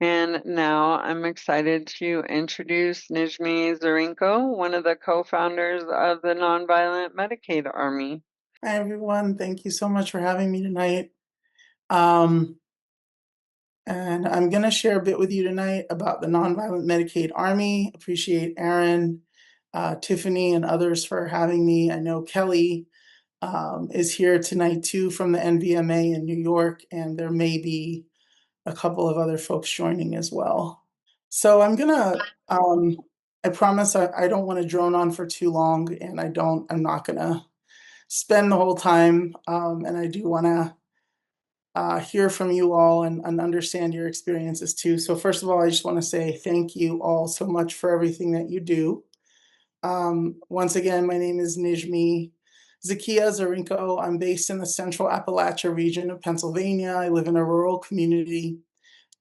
And now I'm excited to introduce Nijmie Zakkiyyah, one of the co-founders of the Nonviolent Medicaid Army. Hi, everyone. Thank you so much for having me tonight. And I'm going to share a bit with you tonight about the Nonviolent Medicaid Army. Appreciate Aaron, Tiffany, and others for having me. I know Kelly is here tonight too from the NVMA in New York, and there may be a couple of other folks joining as well. So I'm I promise I don't want to drone on for too long, and I'm not gonna spend the whole time. And I do want to hear from you all and understand your experiences too. So first of all, I just want to say thank you all so much for everything that you do. Once again, my name is Nijmie Zakkiyyah Dzurinko. I'm based in the central Appalachia region of Pennsylvania. I live in a rural community.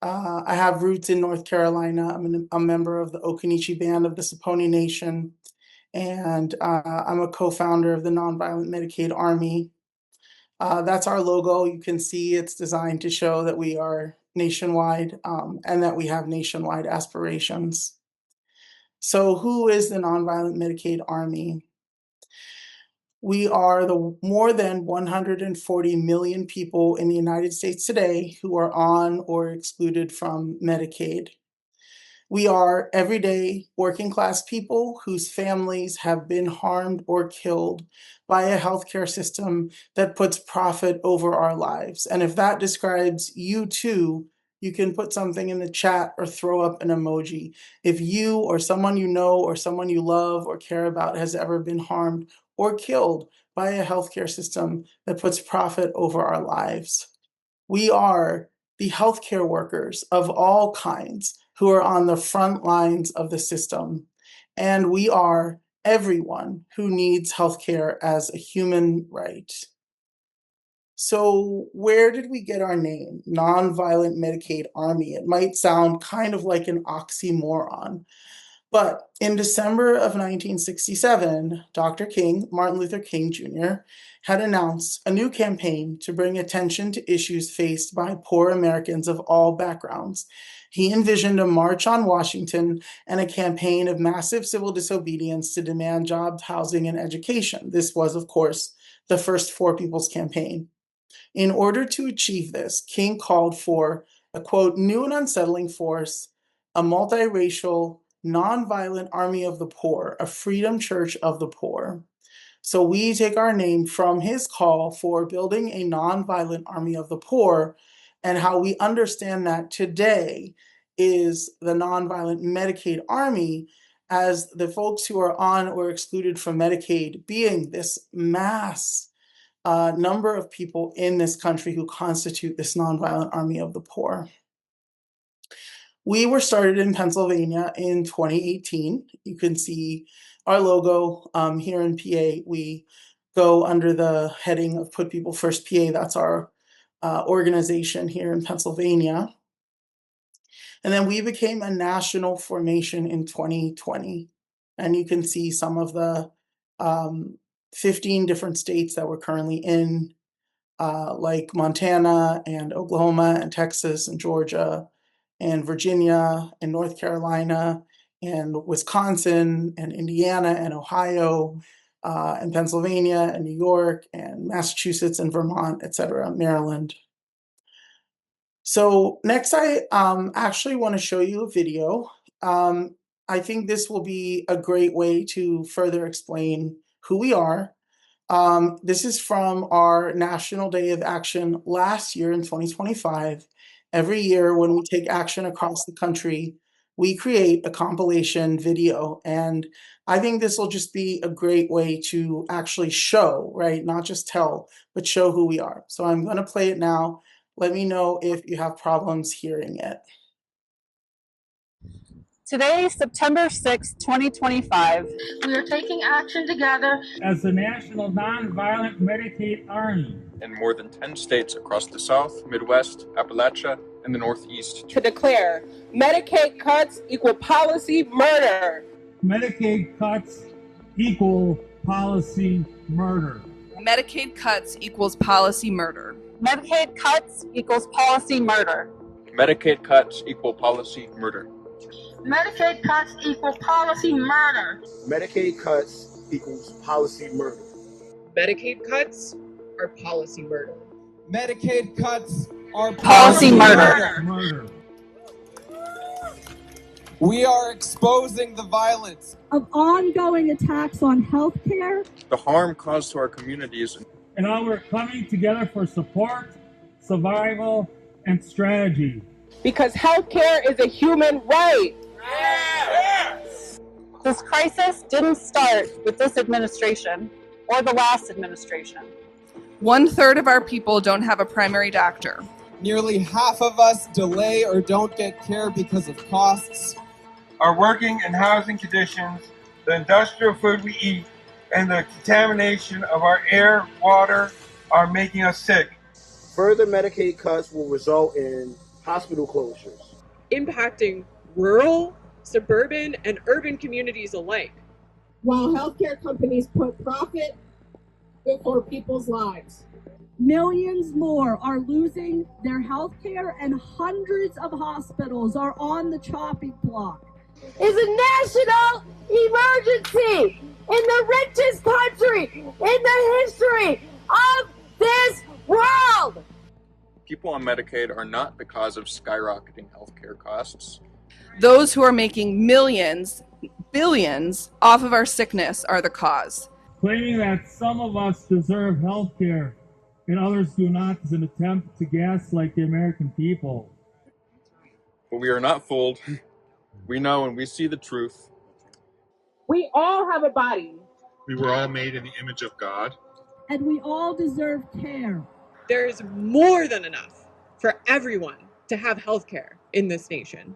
I have roots in North Carolina. I'm a member of the Occaneechi Band of the Saponi Nation, and I'm a co-founder of the Nonviolent Medicaid Army. That's our logo. You can see it's designed to show that we are nationwide and that we have nationwide aspirations. So who is the Nonviolent Medicaid Army? We are the more than 140 million people in the United States today who are on or excluded from Medicaid. We are everyday working class people whose families have been harmed or killed by a healthcare system that puts profit over our lives. And if that describes you too, you can put something in the chat or throw up an emoji. If you or someone you know or someone you love or care about has ever been harmed or killed by a healthcare system that puts profit over our lives. We are the healthcare workers of all kinds who are on the front lines of the system. And we are everyone who needs healthcare as a human right. So where did we get our name, Nonviolent Medicaid Army? It might sound kind of like an oxymoron, but in December of 1967, Dr. King, Martin Luther King Jr., had announced a new campaign to bring attention to issues faced by poor Americans of all backgrounds. He envisioned a march on Washington and a campaign of massive civil disobedience to demand jobs, housing, and education. This was, of course, the first For People's campaign. In order to achieve this, King called for a, quote, new and unsettling force, a multiracial, nonviolent army of the poor, a freedom church of the poor. So we take our name from his call for building a nonviolent army of the poor, and how we understand that today is the Nonviolent Medicaid Army as the folks who are on or excluded from Medicaid being this mass number of people in this country who constitute this nonviolent army of the poor. We were started in Pennsylvania in 2018. You can see our logo here in PA. We go under the heading of Put People First PA. That's our organization here in Pennsylvania. And then we became a national formation in 2020. And you can see some of the 15 different states that we're currently in, like Montana and Oklahoma and Texas and Georgia and Virginia and North Carolina and Wisconsin and Indiana and Ohio and Pennsylvania and New York and Massachusetts and Vermont, etc., Maryland. So next I actually want to show you a video. I think this will be a great way to further explain who we are. This is from our National Day of Action last year in 2025. Every year when we take action across the country, we create a compilation video. And I think this will just be a great way to actually show, right? Not just tell, but show who we are. So I'm going to play it now. Let me know if you have problems hearing it. Today, September 6, 2025. We are taking action together as the National Nonviolent Medicaid Army in more than 10 states across the South, Midwest, Appalachia, and the Northeast to declare Medicaid cuts equal policy murder. Medicaid cuts equal policy murder. Medicaid cuts equals policy murder. Medicaid cuts equals policy murder. Medicaid cuts equal policy murder. Medicaid cuts equal policy murder. Medicaid cuts equals policy murder. Medicaid cuts are policy murder. Medicaid cuts are Policy murder. Murder. We are exposing the violence of ongoing attacks on healthcare, The harm caused to our communities. And now we're coming together for support, survival, and strategy. Because healthcare is a human right. This crisis didn't start with this administration or the last administration. 1/3 of our people don't have a primary doctor. Nearly half of us delay or don't get care because of costs. Our working and housing conditions, the industrial food we eat, and the contamination of our air, water are making us sick. Further Medicaid cuts will result in hospital closures, Impacting rural, suburban, and urban communities alike. while healthcare companies put profit before people's lives. Millions more are losing their healthcare, and hundreds of hospitals are on the chopping block. Is a national emergency in the richest country in the history of this world. People on Medicaid are not the cause of skyrocketing healthcare costs. Those who are making millions, billions off of our sickness are the cause. Claiming that some of us deserve health care and others do not is an attempt to gaslight the American people. But we are not fooled. We know and we see the truth. We all have a body. We were all made in the image of God. And we all deserve care. There is more than enough for everyone to have health care in this nation.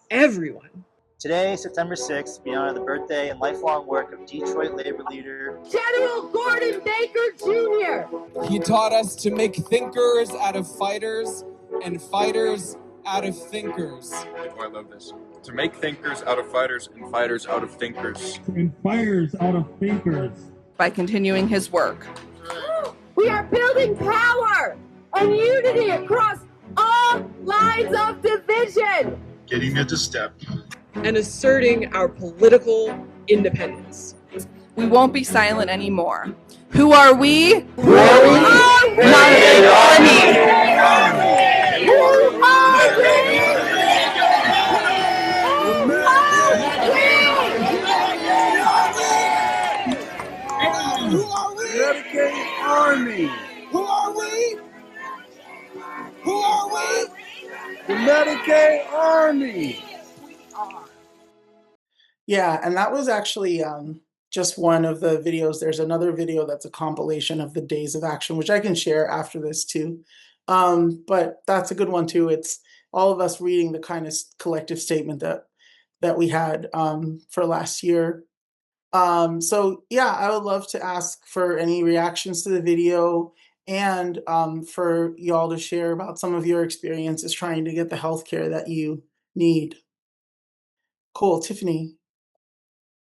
Everyone. Today, September 6th, we honor the birthday and lifelong work of Detroit labor leader General Gordon Baker Jr. He taught us to make thinkers out of fighters and fighters out of thinkers. Oh, I love this. To make thinkers out of fighters and fighters out of thinkers. And fighters out of thinkers. By continuing his work. We are building power and unity across all lines of division. Getting into step. And asserting our political independence. We won't be silent anymore. Who are we? Who are we? Nonviolent Army. Who are we? Medicaid Army. Who are we? Who are we? The Medicaid Army. Yeah, and that was actually just one of the videos. There's another video that's a compilation of the days of action, which I can share after this too. But that's a good one too. It's all of us reading the kind of collective statement that we had for last year. So yeah, I would love to ask for any reactions to the video and for y'all to share about some of your experiences trying to get the healthcare that you need. Cool, Tiffany.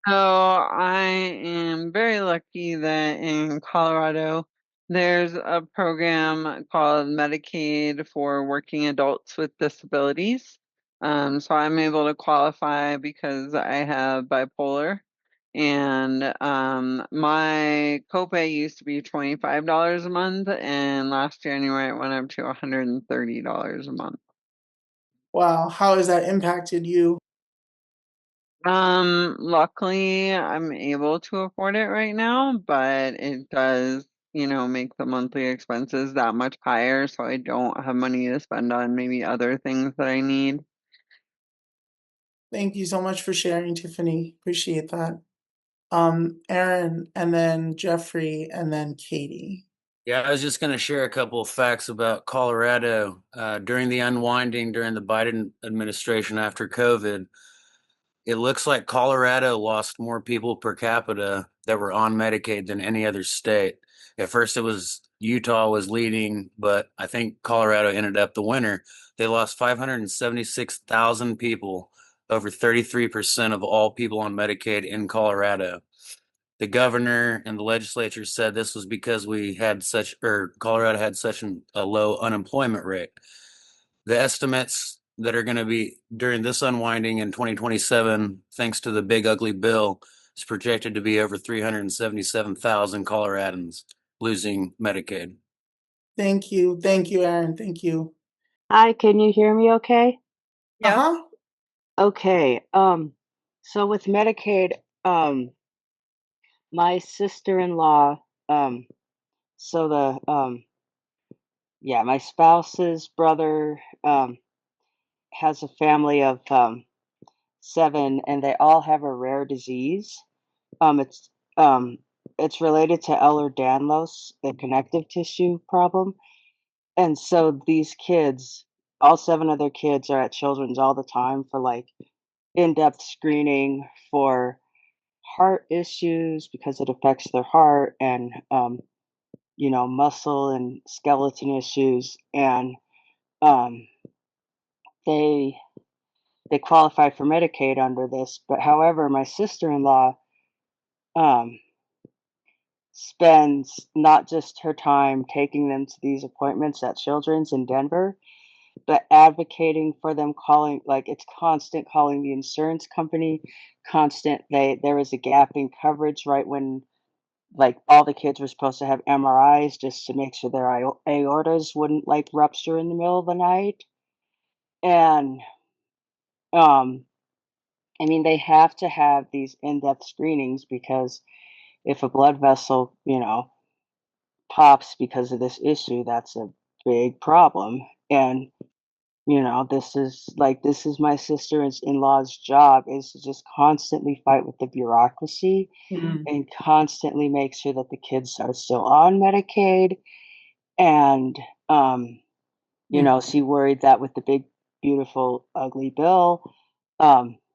So I am very lucky that in Colorado, there's a program called Medicaid for working adults with disabilities. So I'm able to qualify because I have bipolar. And my copay used to be $25 a month, and last January it went up to $130 a month. Wow, how has that impacted you? Luckily I'm able to afford it right now, but it does, make the monthly expenses that much higher, so I don't have money to spend on maybe other things that I need. Thank you so much for sharing, Tiffany. Appreciate that. Aaron, and then Jeffrey, and then Katie. Yeah, I was just going to share a couple of facts about Colorado. During the unwinding during the Biden administration after COVID, it looks like Colorado lost more people per capita that were on Medicaid than any other state. At first it was Utah was leading, but I think Colorado ended up the winner. They lost 576,000 people, over 33% of all people on Medicaid in Colorado. The governor and the legislature said this was because Colorado had such a low unemployment rate. The estimates that are going to be during this unwinding in 2027, thanks to the big ugly bill, is projected to be over 377,000 Coloradans losing Medicaid. Thank you, Aaron. Thank you. Hi, can you hear me okay? Yeah. Uh-huh. Okay. So with Medicaid, my sister-in-law, so my spouse's brother has a family of 7, and they all have a rare disease. It's it's related to Ehlers-Danlos, the connective tissue problem. And so these kids, all 7 of their kids are at Children's all the time for like in-depth screening for heart issues because it affects their heart and muscle and skeleton issues. And they qualify for Medicaid under this. But however, my sister-in-law spends not just her time taking them to these appointments at Children's in Denver, but advocating for them, calling, like, it's constant calling the insurance company, constant. There was a gap in coverage right when, like, all the kids were supposed to have MRIs just to make sure their aortas wouldn't, like, rupture in the middle of the night. And I mean, they have to have these in-depth screenings because if a blood vessel, pops because of this issue, that's a big problem. And this is my sister-in-law's job, is to just constantly fight with the bureaucracy and constantly make sure that the kids are still on Medicaid. And she worried that with the big, beautiful, ugly bill,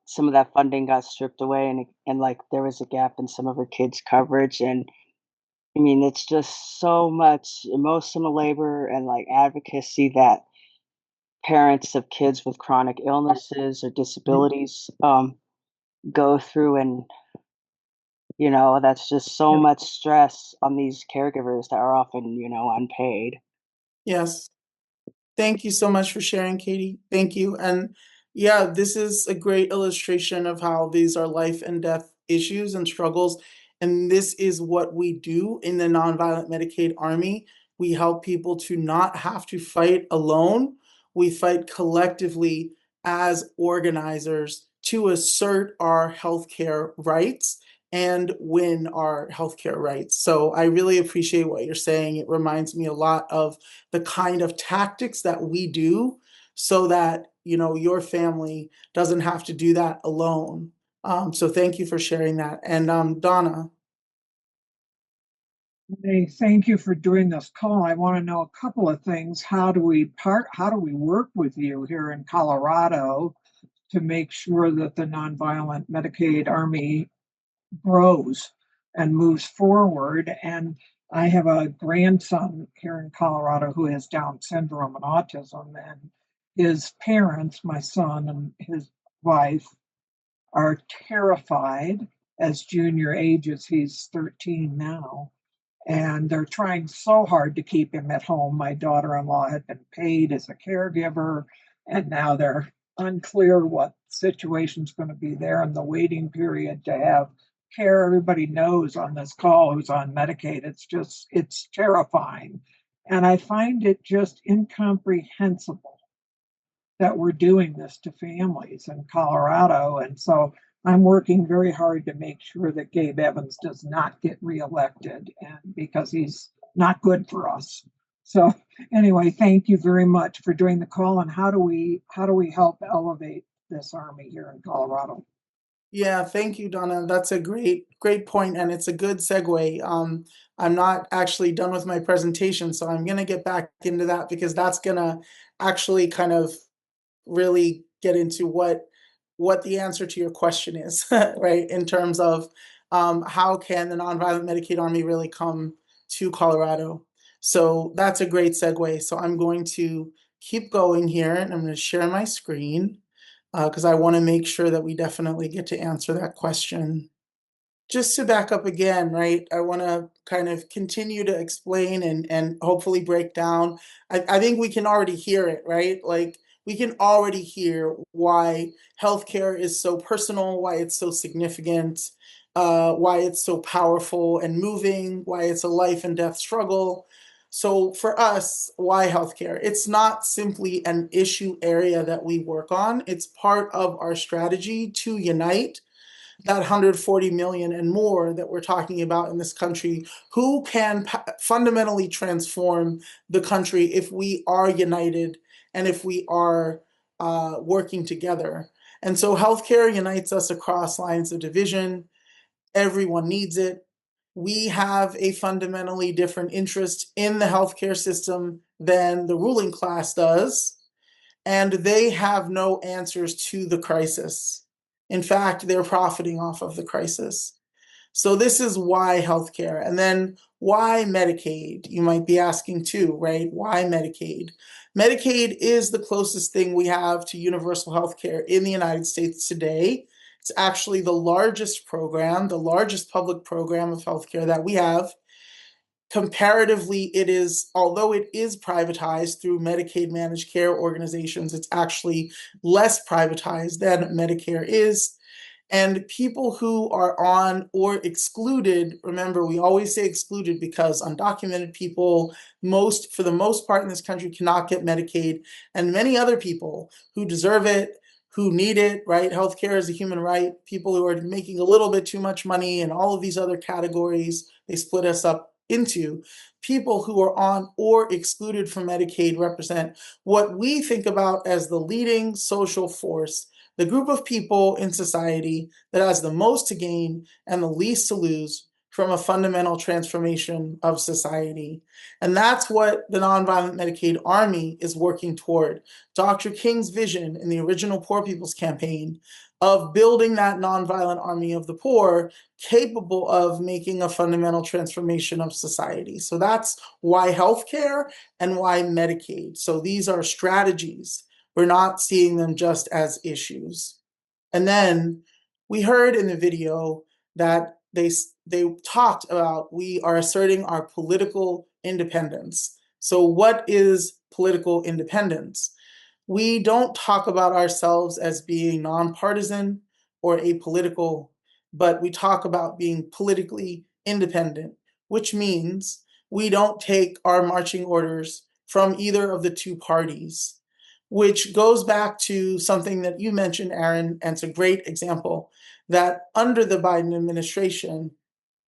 some of that funding got stripped away, and like there was a gap in some of her kids' coverage. And I mean, it's just so much emotional labor and like advocacy that parents of kids with chronic illnesses or disabilities go through. And that's just so much stress on these caregivers that are often unpaid. Yes. Thank you so much for sharing, Katie. Thank you. And yeah, this is a great illustration of how these are life and death issues and struggles. And this is what we do in the Nonviolent Medicaid Army. We help people to not have to fight alone. We fight collectively as organizers to assert our healthcare rights and win our healthcare rights. So I really appreciate what you're saying. It reminds me a lot of the kind of tactics that we do so that, your family doesn't have to do that alone. So thank you for sharing that. And Donna. Hey, thank you for doing this call. I want to know a couple of things. How do we work with you here in Colorado to make sure that the Nonviolent Medicaid Army grows and moves forward? And I have a grandson here in Colorado who has Down syndrome and autism, and his parents, my son and his wife, are terrified as junior ages. He's 13 now. And they're trying so hard to keep him at home. My daughter-in-law had been paid as a caregiver, and now they're unclear what situation's going to be there in the waiting period to have care. Everybody knows on this call who's on Medicaid. It's terrifying. And I find it just incomprehensible that we're doing this to families in Colorado. And so I'm working very hard to make sure that Gabe Evans does not get reelected, and because he's not good for us. So anyway, thank you very much for doing the call. And how do we help elevate this Army here in Colorado? Yeah, thank you, Donna. That's a great point, and it's a good segue. I'm not actually done with my presentation, so I'm going to get back into that because that's going to actually kind of really get into what the answer to your question is, right? In terms of how can the Nonviolent Medicaid Army really come to Colorado? So that's a great segue. So I'm going to keep going here, and I'm going to share my screen because I want to make sure that we definitely get to answer that question. just to back up again, right? I want to kind of continue to explain and hopefully break down. I think we can already hear it, right? Like we can already hear why healthcare is so personal, why it's so significant, why it's so powerful and moving, why it's a life and death struggle. So for us, why healthcare? It's not simply an issue area that we work on. It's part of our strategy to unite that 140 million and more that we're talking about in this country, who can fundamentally transform the country if we are united and if we are working together. And so healthcare unites us across lines of division. Everyone needs it. We have a fundamentally different interest in the healthcare system than the ruling class does, and they have no answers to the crisis. In fact, they're profiting off of the crisis. So this is why healthcare. And then why Medicaid? You might be asking too, right? Why Medicaid? Medicaid is the closest thing we have to universal healthcare in the United States today. It's actually the largest program, the largest public program of healthcare that we have. Comparatively, it is, although it is privatized through Medicaid managed care organizations, it's actually less privatized than Medicare is. And people who are on or excluded, remember, we always say excluded because undocumented people, for the most part in this country, cannot get Medicaid, and many other people who deserve it, who need it, right? Healthcare is a human right. People who are making a little bit too much money and all of these other categories, they split us up into. People who are on or excluded from Medicaid represent what we think about as the leading social force, the group of people in society that has the most to gain and the least to lose from a fundamental transformation of society. And that's what the Nonviolent Medicaid Army is working toward. Dr. King's vision in the original Poor People's Campaign of building that nonviolent army of the poor capable of making a fundamental transformation of society. So that's why healthcare and why Medicaid. So these are strategies. We're not seeing them just as issues. And then we heard in the video that they talked about we are asserting our political independence. So what is political independence? We don't talk about ourselves as being nonpartisan or apolitical, but we talk about being politically independent, which means we don't take our marching orders from either of the two parties, which goes back to something that you mentioned, Aaron, and it's a great example, that under the Biden administration,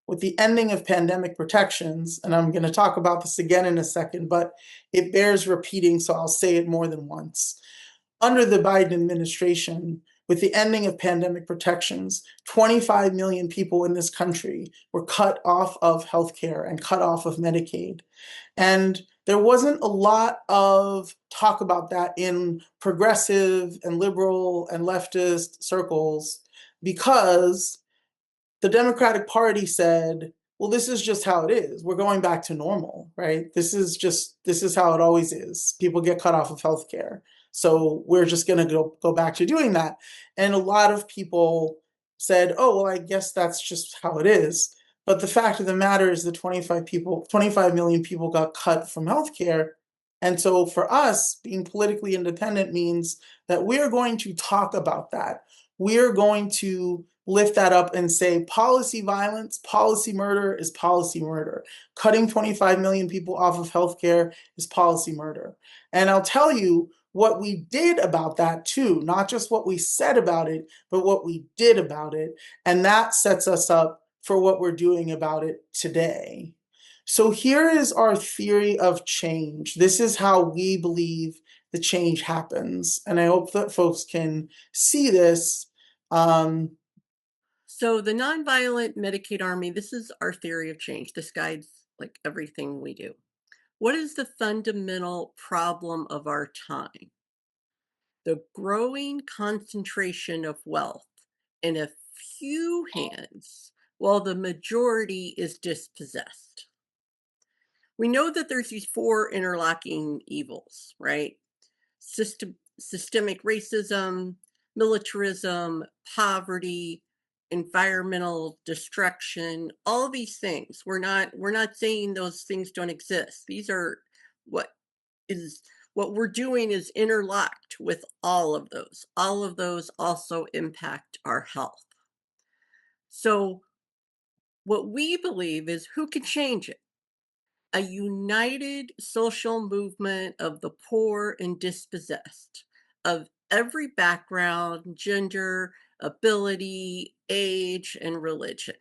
with the ending of pandemic protections, and I'm going to talk about this again in a second, but it bears repeating, so I'll say it more than once. Under the Biden administration, with the ending of pandemic protections, 25 million people in this country were cut off of healthcare and cut off of Medicaid. And there wasn't a lot of talk about that in progressive and liberal and leftist circles because the Democratic Party said, well, this is just how it is. We're going back to normal, right? This is how it always is. People get cut off of healthcare. So we're just going to go back to doing that. And a lot of people said, oh, well, I guess that's just how it is. But the fact of the matter is that 25 million people got cut from healthcare. And so for us, being politically independent means that we're going to talk about that. We're going to lift that up and say policy violence, policy murder is policy murder. Cutting 25 million people off of healthcare is policy murder. And I'll tell you what we did about that too, not just what we said about it, but what we did about it. And that sets us up for what we're doing about it today. So here is our theory of change. This is how we believe the change happens. And I hope that folks can see this. So the Nonviolent Medicaid Army, this is our theory of change. This guides like everything we do. What is the fundamental problem of our time? The growing concentration of wealth in a few hands, while the majority is dispossessed. We know that there's these four interlocking evils, right? Systemic racism, militarism, poverty, environmental destruction, all these things. We're not saying those things don't exist. These are what we're doing is interlocked with all of those. All of those also impact our health. So what we believe is who can change it? A united social movement of the poor and dispossessed, of every background, gender, ability, age, and religion.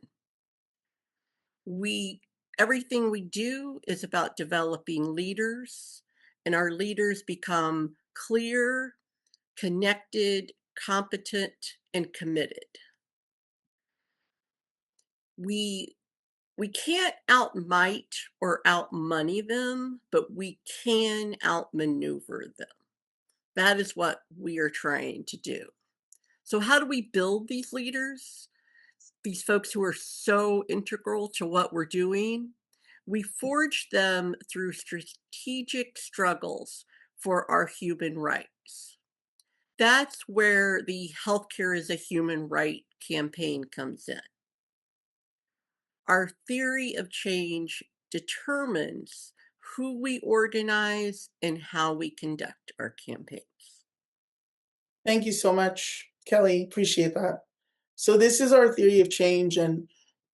Everything we do is about developing leaders, and our leaders become clear, connected, competent, and committed. We can't outmight or outmoney them, but we can outmaneuver them. That is what we are trying to do. So how do we build these leaders? These folks who are so integral to what we're doing? We forge them through strategic struggles for our human rights. That's where the Healthcare is a Human Right campaign comes in. Our theory of change determines who we organize and how we conduct our campaigns. Thank you so much, Kelly. Appreciate that. So this is our theory of change, and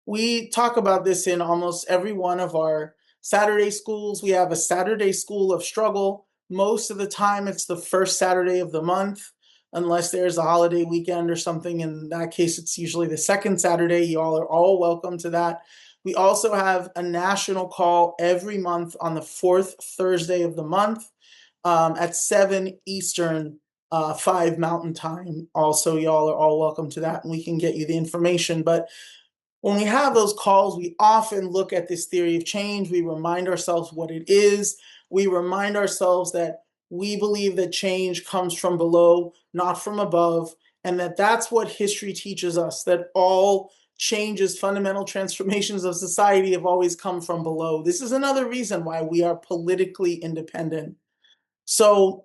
we talk about this in almost every one of our Saturday schools. We have a Saturday school of struggle. Most of the time, it's the first Saturday of the month, unless there's a holiday weekend or something. In that case, it's usually the second Saturday. You all are all welcome to that. We also have a national call every month on the fourth Thursday of the month at 7 Eastern, 5 Mountain Time. Also, y'all are all welcome to that, and we can get you the information. But when we have those calls, we often look at this theory of change. We remind ourselves what it is. We remind ourselves that we believe that change comes from below, not from above, and that that's what history teaches us, that all changes, fundamental transformations of society have always come from below. This is another reason why we are politically independent. So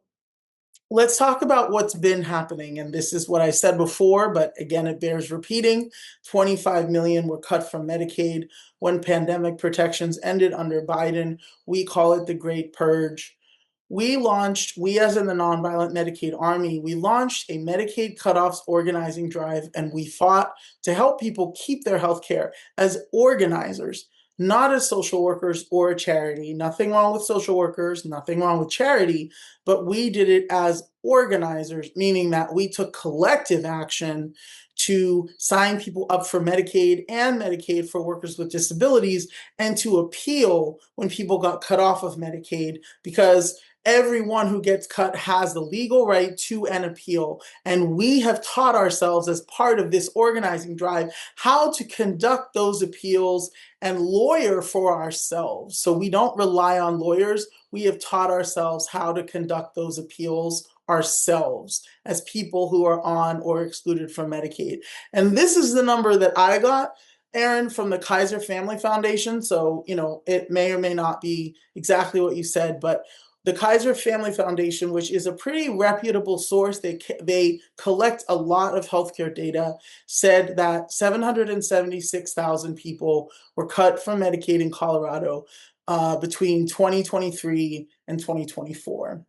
let's talk about what's been happening. And this is what I said before, but again, it bears repeating. 25 million were cut from Medicaid when pandemic protections ended under Biden. We call it the Great Purge. We as in the Nonviolent Medicaid Army, we launched a Medicaid cutoffs organizing drive, and we fought to help people keep their health care as organizers, not as social workers or a charity. Nothing wrong with social workers, nothing wrong with charity, but we did it as organizers, meaning that we took collective action to sign people up for Medicaid and Medicaid for workers with disabilities, and to appeal when people got cut off of Medicaid, because everyone who gets cut has the legal right to an appeal. And we have taught ourselves as part of this organizing drive how to conduct those appeals and lawyer for ourselves. So we don't rely on lawyers. We have taught ourselves how to conduct those appeals ourselves as people who are on or excluded from Medicaid. And this is the number that I got, Aaron, from the Kaiser Family Foundation. So, it may or may not be exactly what you said, but the Kaiser Family Foundation, which is a pretty reputable source, they collect a lot of healthcare data, said that 776,000 people were cut from Medicaid in Colorado between 2023 and 2024.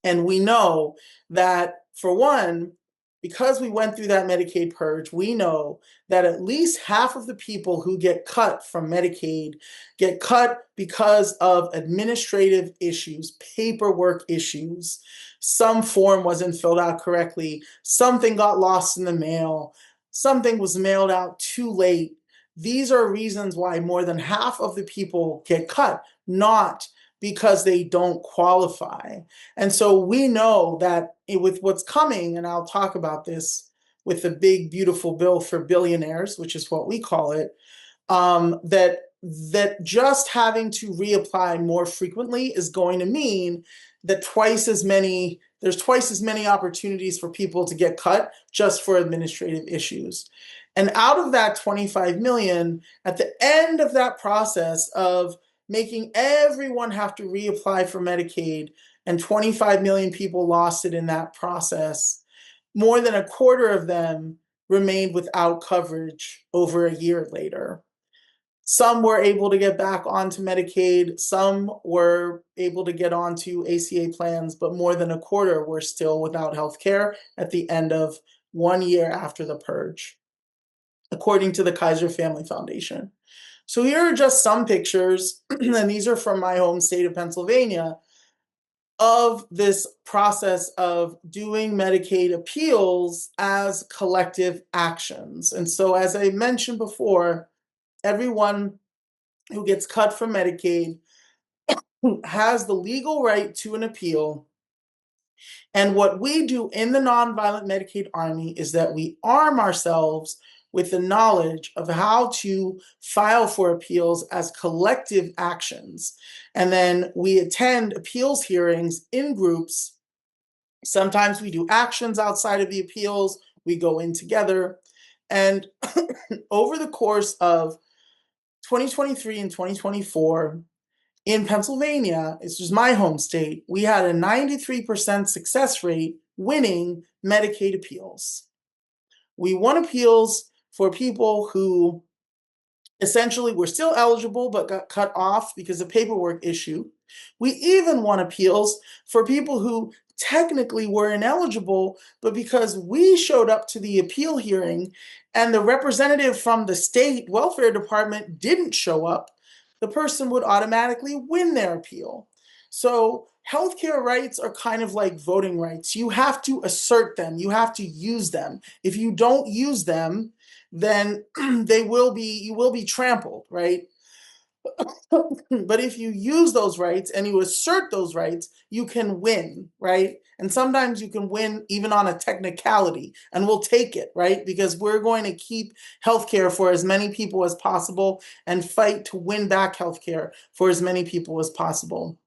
And we know that, for one, because we went through that Medicaid purge, we know that at least half of the people who get cut from Medicaid get cut because of administrative issues, paperwork issues. Some form wasn't filled out correctly. Something got lost in the mail. Something was mailed out too late. These are reasons why more than half of the people get cut, not because they don't qualify. And so we know that with what's coming, and I'll talk about this with the big, beautiful bill for billionaires, which is what we call it, that just having to reapply more frequently is going to mean that there's twice as many opportunities for people to get cut just for administrative issues. And out of that 25 million, at the end of that process of making everyone have to reapply for Medicaid, and 25 million people lost it in that process, more than a quarter of them remained without coverage over a year later. Some were able to get back onto Medicaid, some were able to get onto ACA plans, but more than a quarter were still without health care at the end of 1 year after the purge, according to the Kaiser Family Foundation. So here are just some pictures, and these are from my home state of Pennsylvania, of this process of doing Medicaid appeals as collective actions. And so, as I mentioned before, everyone who gets cut from Medicaid has the legal right to an appeal. And what we do in the Nonviolent Medicaid Army is that we arm ourselves with the knowledge of how to file for appeals as collective actions. And then we attend appeals hearings in groups. Sometimes we do actions outside of the appeals. We go in together. And over the course of 2023 and 2024, in Pennsylvania, this is my home state, we had a 93% success rate winning Medicaid appeals. We won appeals for people who essentially were still eligible but got cut off because of paperwork issue. We even won appeals for people who technically were ineligible, but because we showed up to the appeal hearing and the representative from the state welfare department didn't show up, the person would automatically win their appeal. So healthcare rights are kind of like voting rights. You have to assert them. You have to use them. If you don't use them, then you will be trampled, right? But if you use those rights and you assert those rights, you can win, right? And sometimes you can win even on a technicality, and we'll take it, right? Because we're going to keep healthcare for as many people as possible and fight to win back healthcare for as many people as possible.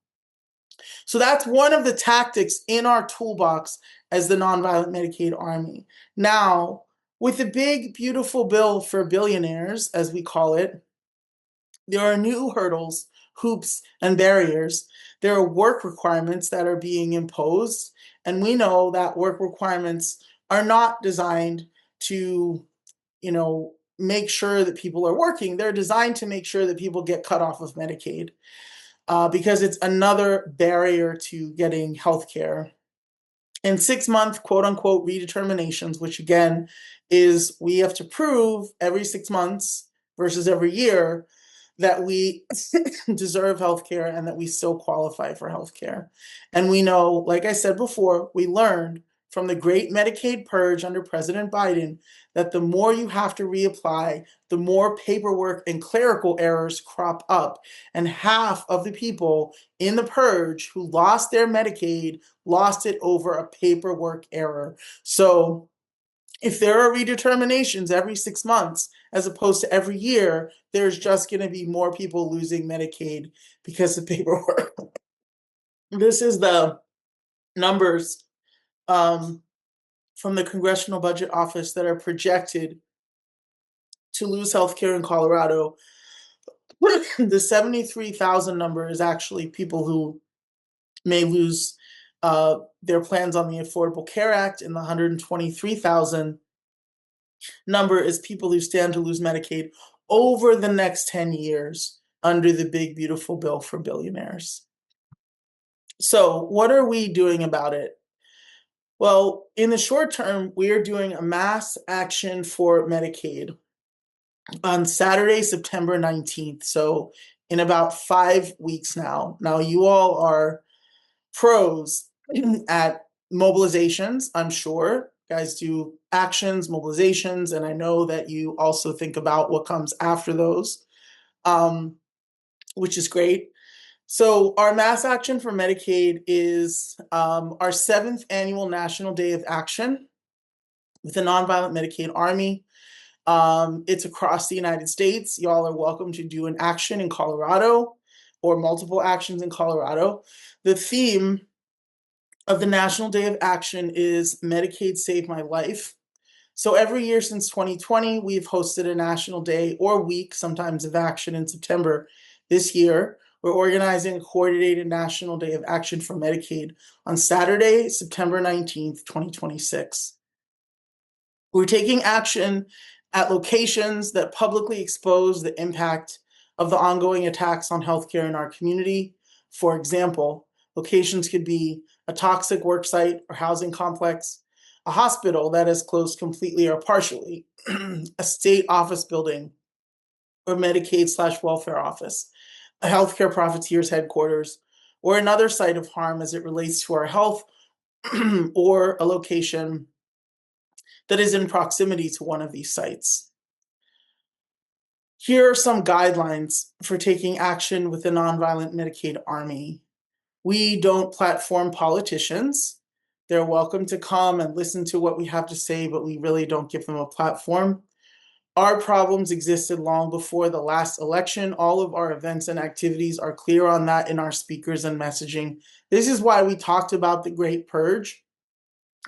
So that's one of the tactics in our toolbox as the Nonviolent Medicaid Army. Now, with the big, beautiful bill for billionaires, as we call it, there are new hurdles, hoops, and barriers. There are work requirements that are being imposed, and we know that work requirements are not designed to, make sure that people are working. They're designed to make sure that people get cut off of Medicaid, because it's another barrier to getting health care. And 6-month quote unquote redeterminations, which again is we have to prove every 6 months versus every year that we deserve healthcare and that we still qualify for healthcare. And we know, like I said before, we learned from the Great Medicaid Purge under President Biden that the more you have to reapply, the more paperwork and clerical errors crop up. And half of the people in the purge who lost their Medicaid lost it over a paperwork error. So if there are redeterminations every 6 months, as opposed to every year, there's just going to be more people losing Medicaid because of paperwork. This is the numbers from the Congressional Budget Office that are projected to lose healthcare in Colorado. The 73,000 number is actually people who may lose their plans on the Affordable Care Act, and the 123,000 number is people who stand to lose Medicaid over the next 10 years under the big, beautiful bill for billionaires. So what are we doing about it? Well, in the short term, we are doing a mass action for Medicaid on Saturday, September 19th. So in about 5 weeks now. Now, you all are pros at mobilizations, I'm sure. You guys do actions, mobilizations, and I know that you also think about what comes after those, which is great. So our mass action for Medicaid is our 7th annual National Day of Action with the Nonviolent Medicaid Army. It's across the United States. Y'all are welcome to do an action in Colorado or multiple actions in Colorado. The theme of the National Day of Action is Medicaid Saved My Life. So every year since 2020, we've hosted a National Day or week, sometimes of action in September. This year, we're organizing a coordinated National Day of Action for Medicaid on Saturday, September 19th, 2026. We're taking action at locations that publicly expose the impact of the ongoing attacks on healthcare in our community. For example, locations could be a toxic worksite or housing complex, a hospital that is closed completely or partially, a state office building or Medicaid/welfare office, a healthcare profiteer's headquarters, or another site of harm as it relates to our health, or a location that is in proximity to one of these sites. Here are some guidelines for taking action with the Nonviolent Medicaid Army. We don't platform politicians. They're welcome to come and listen to what we have to say, but we really don't give them a platform. Our problems existed long before the last election. All of our events and activities are clear on that in our speakers and messaging. This is why we talked about the Great Purge,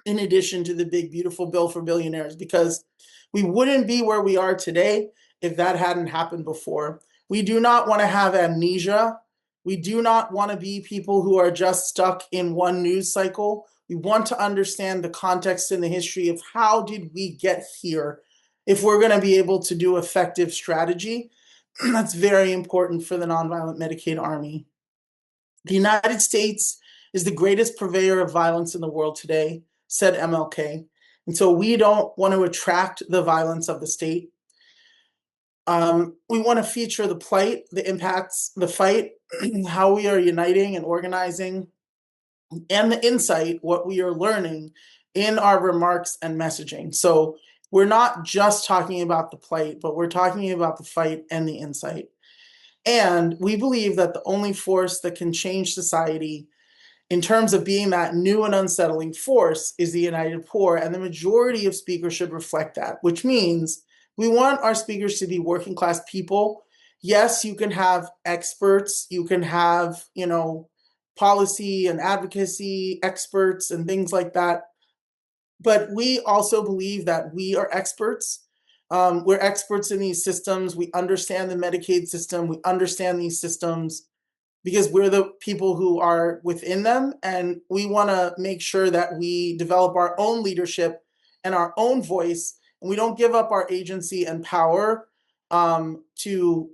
in addition to the big, beautiful bill for billionaires, because we wouldn't be where we are today if that hadn't happened before. We do not want to have amnesia. We do not want to be people who are just stuck in one news cycle. We want to understand the context and the history of how did we get here if we're going to be able to do effective strategy. That's very important for the Nonviolent Medicaid Army. The United States is the greatest purveyor of violence in the world today, said MLK. And so we don't want to attract the violence of the state. We want to feature the plight, the impacts, the fight, how we are uniting and organizing, and the insight, what we are learning in our remarks and messaging. So we're not just talking about the plight, but we're talking about the fight and the insight. And we believe that the only force that can change society in terms of being that new and unsettling force is the united poor, and the majority of speakers should reflect that, which means we want our speakers to be working class people. Yes, you can have experts, you can have, policy and advocacy experts and things like that. But we also believe that we are experts. We're experts in these systems. We understand the Medicaid system. We understand these systems because we're the people who are within them. And we want to make sure that we develop our own leadership and our own voice. And we don't give up our agency and power to,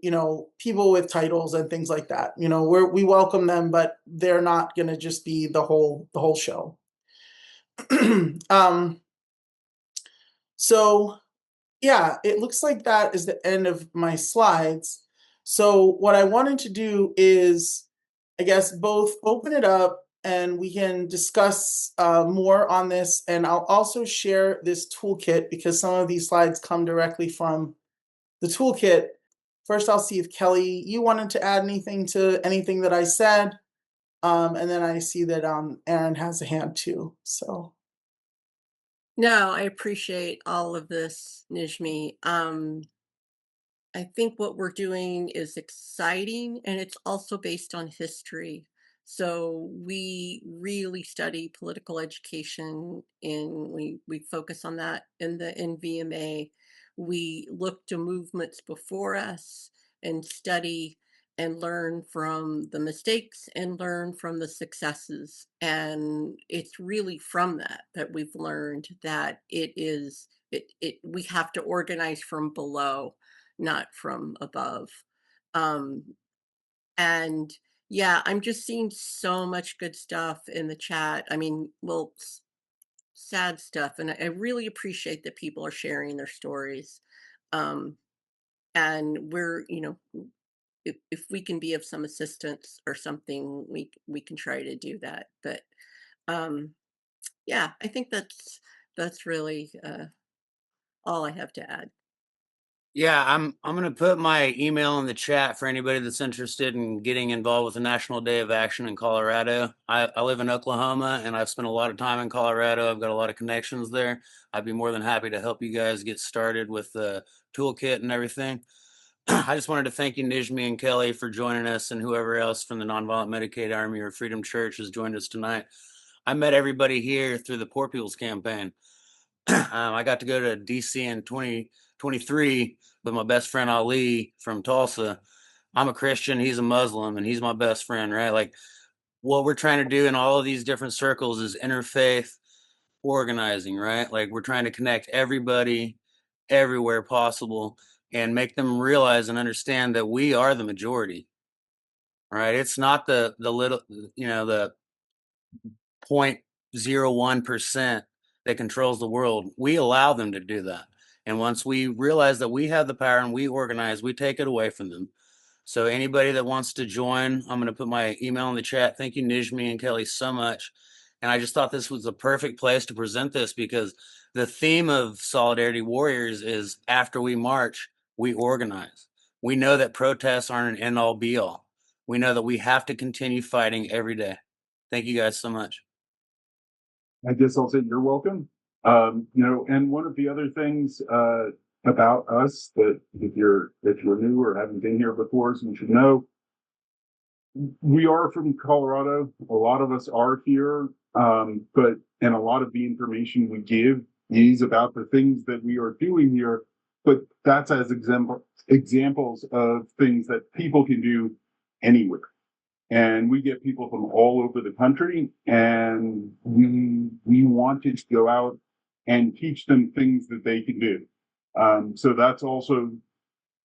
people with titles and things like that. We welcome them, but they're not going to just be the whole show. So yeah, it looks like that is the end of my slides. So what I wanted to do is, I guess, both open it up and we can discuss more on this. And I'll also share this toolkit because some of these slides come directly from the toolkit. First, I'll see if Kelly, you wanted to add anything to anything that I said. And then I see that Aaron has a hand too. So. No, I appreciate all of this, Nijmie. I think what we're doing is exciting, and it's also based on history. So we really study political education, and we focus on that in the NVMA. We look to movements before us and study and learn from the mistakes and learn from the successes. And it's really from that we've learned that we have to organize from below, not from above. And yeah, I'm just seeing so much good stuff in the chat. I mean, well, sad stuff. And I really appreciate that people are sharing their stories. And we're, if we can be of some assistance or something, we can try to do that. But yeah, I think that's really all I have to add. Yeah, I'm going to put my email in the chat for anybody that's interested in getting involved with the National Day of Action in Colorado. I live in Oklahoma, and I've spent a lot of time in Colorado. I've got a lot of connections there. I'd be more than happy to help you guys get started with the toolkit and everything. I just wanted to thank you, Nijmie and Kelly, for joining us, and whoever else from the Nonviolent Medicaid Army or Freedom Church has joined us tonight. I met everybody here through the Poor People's Campaign. I got to go to DC in 2023 with my best friend Ali from Tulsa. I'm a Christian, he's a Muslim, and he's my best friend, right? Like, what we're trying to do in all of these different circles is interfaith, organizing, right? Like we're trying to connect everybody everywhere possible and make them realize and understand that we are the majority, right? It's not the little, the 0.01% that controls the world. We allow them to do that. And once we realize that we have the power and we organize, we take it away from them. So anybody that wants to join, I'm going to put my email in the chat. Thank you, Nijmie and Kelly, so much. And I just thought this was the perfect place to present this because the theme of Solidarity Warriors is after we march, we organize. We know that protests aren't an end-all be-all. We know that we have to continue fighting every day. Thank you guys so much. I guess I'll say you're welcome. And one of the other things about us that if you're new or haven't been here before, so you should know, we are from Colorado. A lot of us are here, and a lot of the information we give is about the things that we are doing here. But that's as examples of things that people can do anywhere. And we get people from all over the country, and we want to go out and teach them things that they can do. So that's also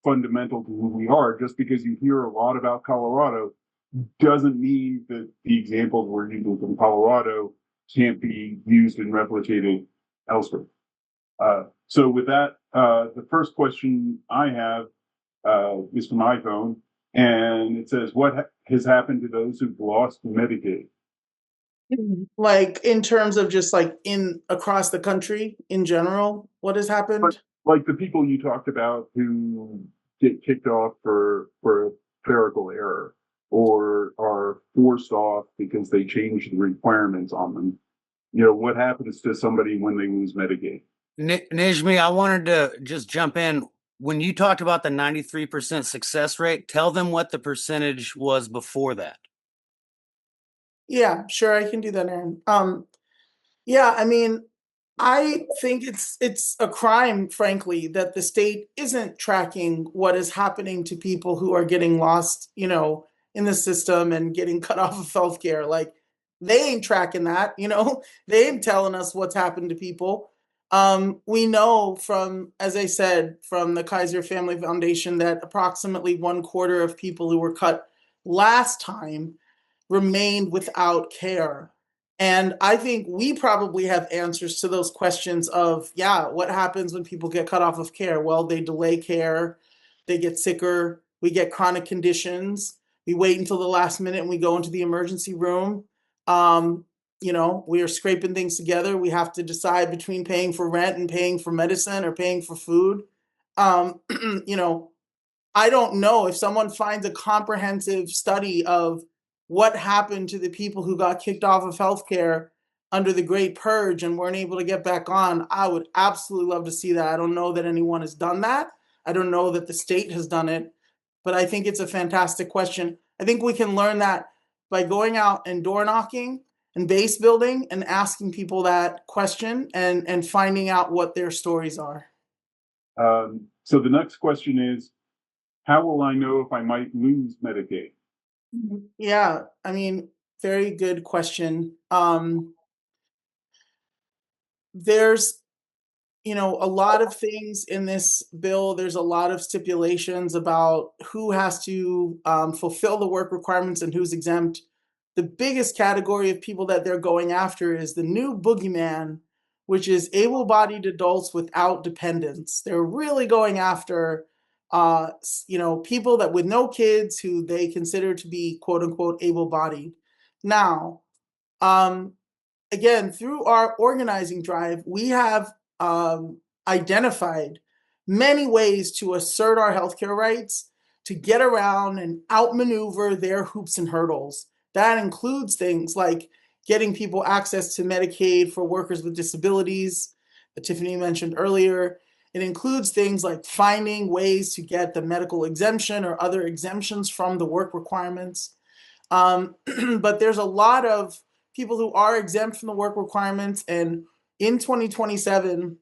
fundamental to who we are. Just because you hear a lot about Colorado doesn't mean that the examples we're using from Colorado can't be used and replicated elsewhere. So with that, the first question I have is from iPhone. And it says, what has happened to those who've lost Medicaid? Like in terms of just like across the country in general, what has happened? Like the people you talked about who get kicked off for a clerical error or are forced off because they changed the requirements on them. What happens to somebody when they lose Medicaid? Nijmie, I wanted to just jump in. When you talked about the 93% success rate, tell them what the percentage was before that. Yeah, sure, I can do that, Aaron. Yeah, I mean, I think it's a crime, frankly, that the state isn't tracking what is happening to people who are getting lost, in the system and getting cut off of healthcare. Like they ain't tracking that, they ain't telling us what's happened to people. We know from, as I said, from the Kaiser Family Foundation that approximately 1/4 of people who were cut last time remained without care. And I think we probably have answers to those questions of, what happens when people get cut off of care? Well, they delay care, they get sicker, we get chronic conditions, we wait until the last minute and we go into the emergency room. We are scraping things together. We have to decide between paying for rent and paying for medicine or paying for food. I don't know if someone finds a comprehensive study of what happened to the people who got kicked off of healthcare under the Great Purge and weren't able to get back on. I would absolutely love to see that. I don't know that anyone has done that. I don't know that the state has done it, but I think it's a fantastic question. I think we can learn that by going out and door knocking and base building and asking people that question and finding out what their stories are. So the next question is, how will I know if I might lose Medicaid? Yeah, I mean, very good question. There's, a lot of things in this bill. There's a lot of stipulations about who has to fulfill the work requirements and who's exempt. The biggest category of people that they're going after is the new boogeyman, which is able-bodied adults without dependents. They're really going after people that with no kids who they consider to be quote unquote able-bodied. Now, again, through our organizing drive, we have identified many ways to assert our healthcare rights, to get around and outmaneuver their hoops and hurdles. That includes things like getting people access to Medicaid for workers with disabilities, that Tiffany mentioned earlier. It includes things like finding ways to get the medical exemption or other exemptions from the work requirements. But there's a lot of people who are exempt from the work requirements. And in 2027,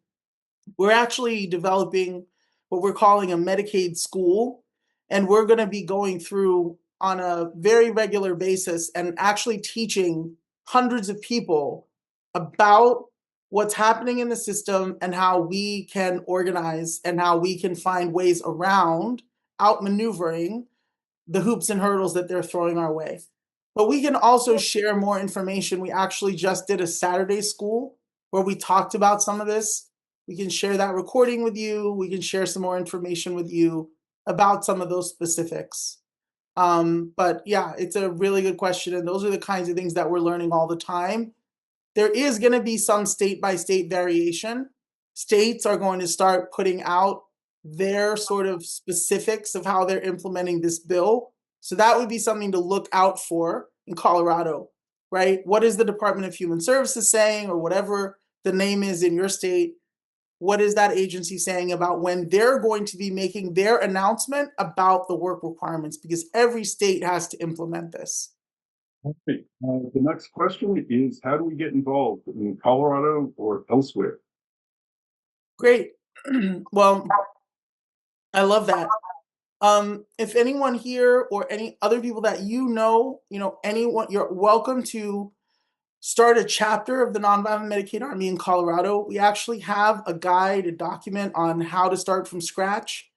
we're actually developing what we're calling a Medicaid school. And we're going to be going through on a very regular basis and actually teaching hundreds of people about what's happening in the system and how we can organize and how we can find ways around outmaneuvering the hoops and hurdles that they're throwing our way. But we can also share more information. We actually just did a Saturday school where we talked about some of this. We can share that recording with you. We can share some more information with you about some of those specifics. But yeah, it's a really good question. And those are the kinds of things that we're learning all the time. There is going to be some state by state variation. States are going to start putting out their sort of specifics of how they're implementing this bill. So that would be something to look out for in Colorado, right? What is the Department of Human Services saying, or whatever the name is in your state? What is that agency saying about when they're going to be making their announcement about the work requirements? Because every state has to implement this. Okay. The next question is, how do we get involved in Colorado or elsewhere? Great. Well, I love that. If anyone here or any other people that anyone, you're welcome to start a chapter of the Nonviolent Medicaid Army in Colorado. We actually have a guide, a document on how to start from scratch.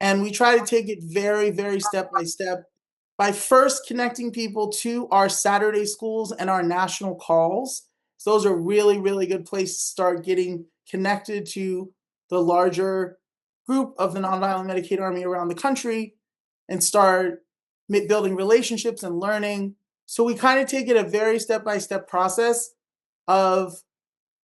And we try to take it very, very step by step by first connecting people to our Saturday schools and our national calls. So those are really, really good places to start getting connected to the larger group of the Nonviolent Medicaid Army around the country and start building relationships and learning. So we kind of take it a very step-by-step process of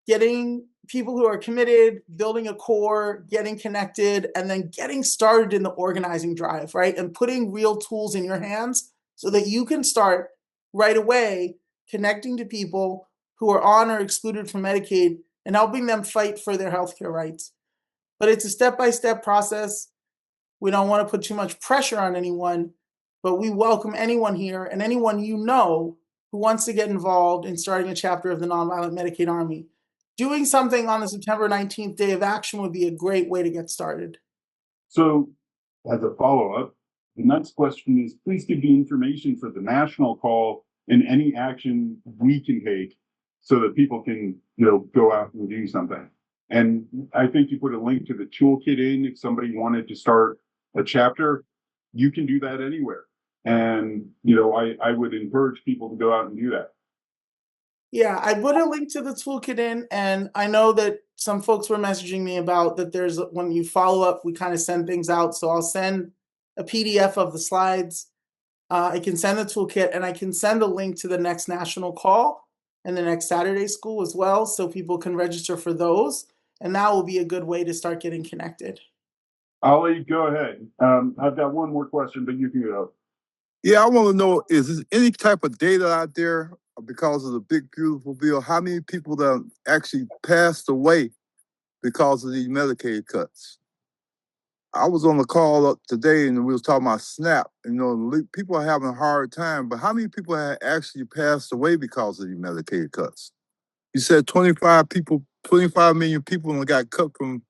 getting people who are committed, building a core, getting connected, and then getting started in the organizing drive, right? And putting real tools in your hands so that you can start right away connecting to people who are on or excluded from Medicaid and helping them fight for their healthcare rights. But it's a step-by-step process. We don't want to put too much pressure on anyone, but we welcome anyone here and anyone you know who wants to get involved in starting a chapter of the Nonviolent Medicaid Army. Doing something on the September 19th Day of Action would be a great way to get started. So, as a follow-up, the next question is, please give the information for the national call and any action we can take so that people can, go out and do something. And I think you put a link to the toolkit in. If somebody wanted to start a chapter, you can do that anywhere. And, I would encourage people to go out and do that. Yeah, I put a link to the toolkit in, and I know that some folks were messaging me about that when you follow up, we kind of send things out. So I'll send a PDF of the slides. I can send the toolkit, and I can send a link to the next national call and the next Saturday school as well, so people can register for those. And that will be a good way to start getting connected. Ali, go ahead. I've got one more question, but you can go. Yeah, I want to know, is there any type of data out there because of the big, beautiful bill? How many people that actually passed away because of these Medicaid cuts? I was on the call up today and we was talking about SNAP. People are having a hard time, but how many people have actually passed away because of these Medicaid cuts? You said 25 million people got cut from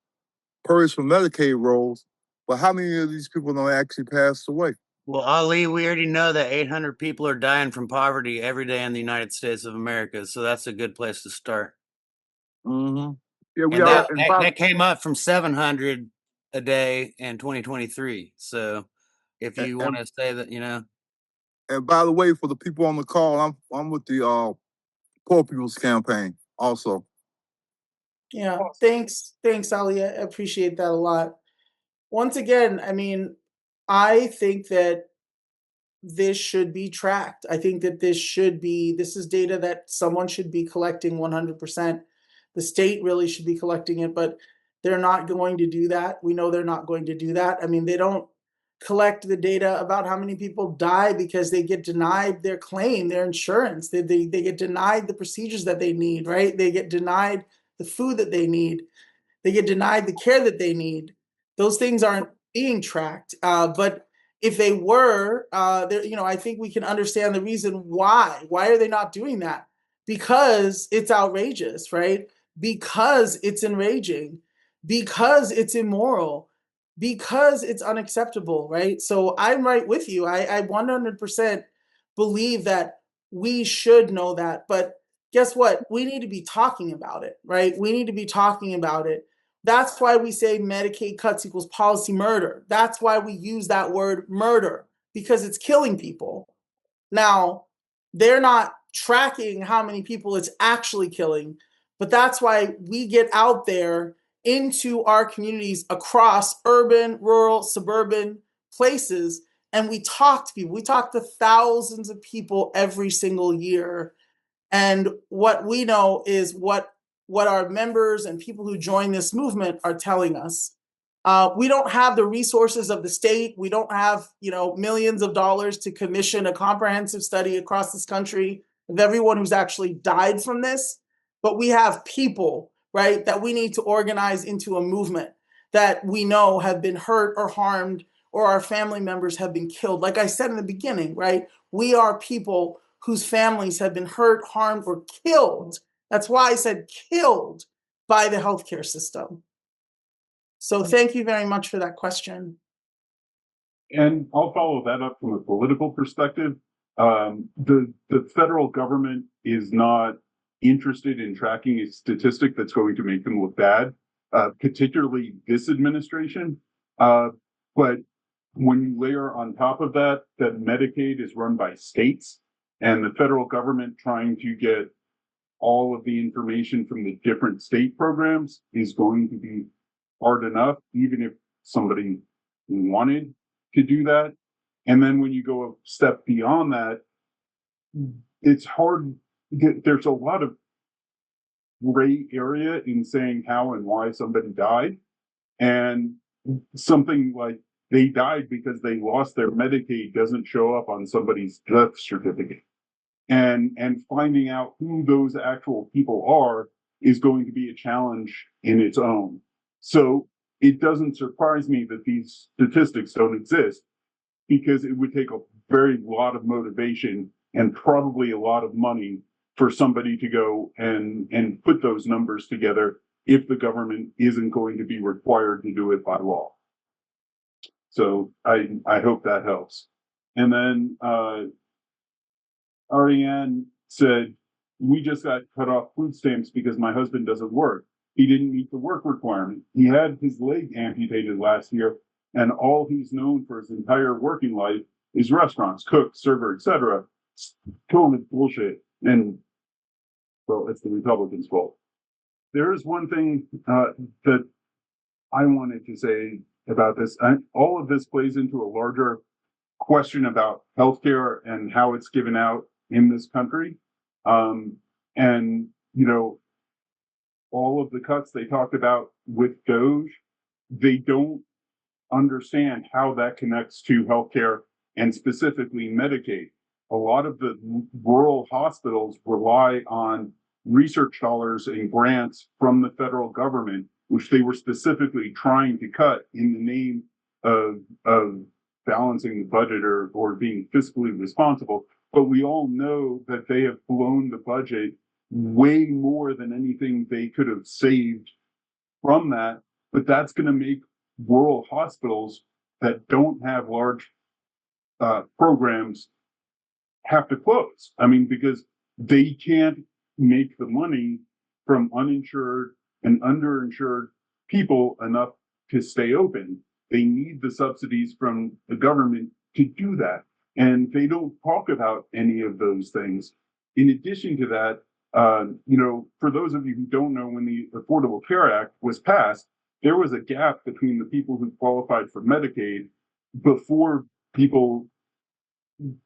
purged from Medicaid rolls, but how many of these people don't actually pass away? Well, Ali, we already know that 800 people are dying from poverty every day in the United States of America, so that's a good place to start. Mm-hmm. Yeah, we are. That came up from 700 a day in 2023. So, if you want to say that, And by the way, for the people on the call, I'm with the Poor People's Campaign also. Yeah, thanks, Ali. I appreciate that a lot. Once again, I think that this should be tracked. I think that this is data that someone should be collecting 100%. The state really should be collecting it, but they're not going to do that. We know they're not going to do that. They don't collect the data about how many people die because they get denied their claim, their insurance. They get denied the procedures that they need, right? They get denied the food that they need. They get denied the care that they need. Those things aren't being tracked. But if they were, I think we can understand the reason why. Why are they not doing that? Because it's outrageous, right? Because it's enraging. Because it's immoral. Because it's unacceptable, right? So I'm right with you. I 100% believe that we should know that. But guess what? We need to be talking about it, right? We need to be talking about it. That's why we say Medicaid cuts equals policy murder. That's why we use that word murder, because it's killing people. Now, they're not tracking how many people it's actually killing, but that's why we get out there into our communities across urban, rural, suburban places, and we talk to people. We talk to thousands of people every single year. And what we know is what our members and people who join this movement are telling us. We don't have the resources of the state. We don't have, millions of dollars to commission a comprehensive study across this country of everyone who's actually died from this. But we have people, right, that we need to organize into a movement that we know have been hurt or harmed, or our family members have been killed. Like I said in the beginning, right, we are people whose families have been hurt, harmed, or killed. That's why I said killed by the healthcare system. So thank you very much for that question. And I'll follow that up from a political perspective. The federal government is not interested in tracking a statistic that's going to make them look bad, particularly this administration. But when you layer on top of that Medicaid is run by states, and the federal government trying to get all of the information from the different state programs is going to be hard enough, even if somebody wanted to do that. And then when you go a step beyond that, it's hard. There's a lot of gray area in saying how and why somebody died. And something like they died because they lost their Medicaid doesn't show up on somebody's death certificate. And finding out who those actual people are is going to be a challenge in its own. So it doesn't surprise me that these statistics don't exist, because it would take a very lot of motivation and probably a lot of money for somebody to go and put those numbers together if the government isn't going to be required to do it by law. So I hope that helps. And then Ariane said, we just got cut off food stamps because my husband doesn't work. He didn't meet the work requirement. He had his leg amputated last year, and all he's known for his entire working life is restaurants, cook, server, etc. Total bullshit. And well, it's the Republicans' fault. There is one thing that I wanted to say about this. All of this plays into a larger question about healthcare and how it's given out in this country. And, all of the cuts they talked about with DOGE, they don't understand how that connects to healthcare and specifically Medicaid. A lot of the rural hospitals rely on research dollars and grants from the federal government, which they were specifically trying to cut in the name of balancing the budget or being fiscally responsible. But we all know that they have blown the budget way more than anything they could have saved from that. But that's going to make rural hospitals that don't have large programs have to close. I mean, because they can't make the money from uninsured and underinsured people enough to stay open. They need the subsidies from the government to do that. And they don't talk about any of those things. In addition to that, for those of you who don't know, when the Affordable Care Act was passed, there was a gap between the people who qualified for Medicaid before people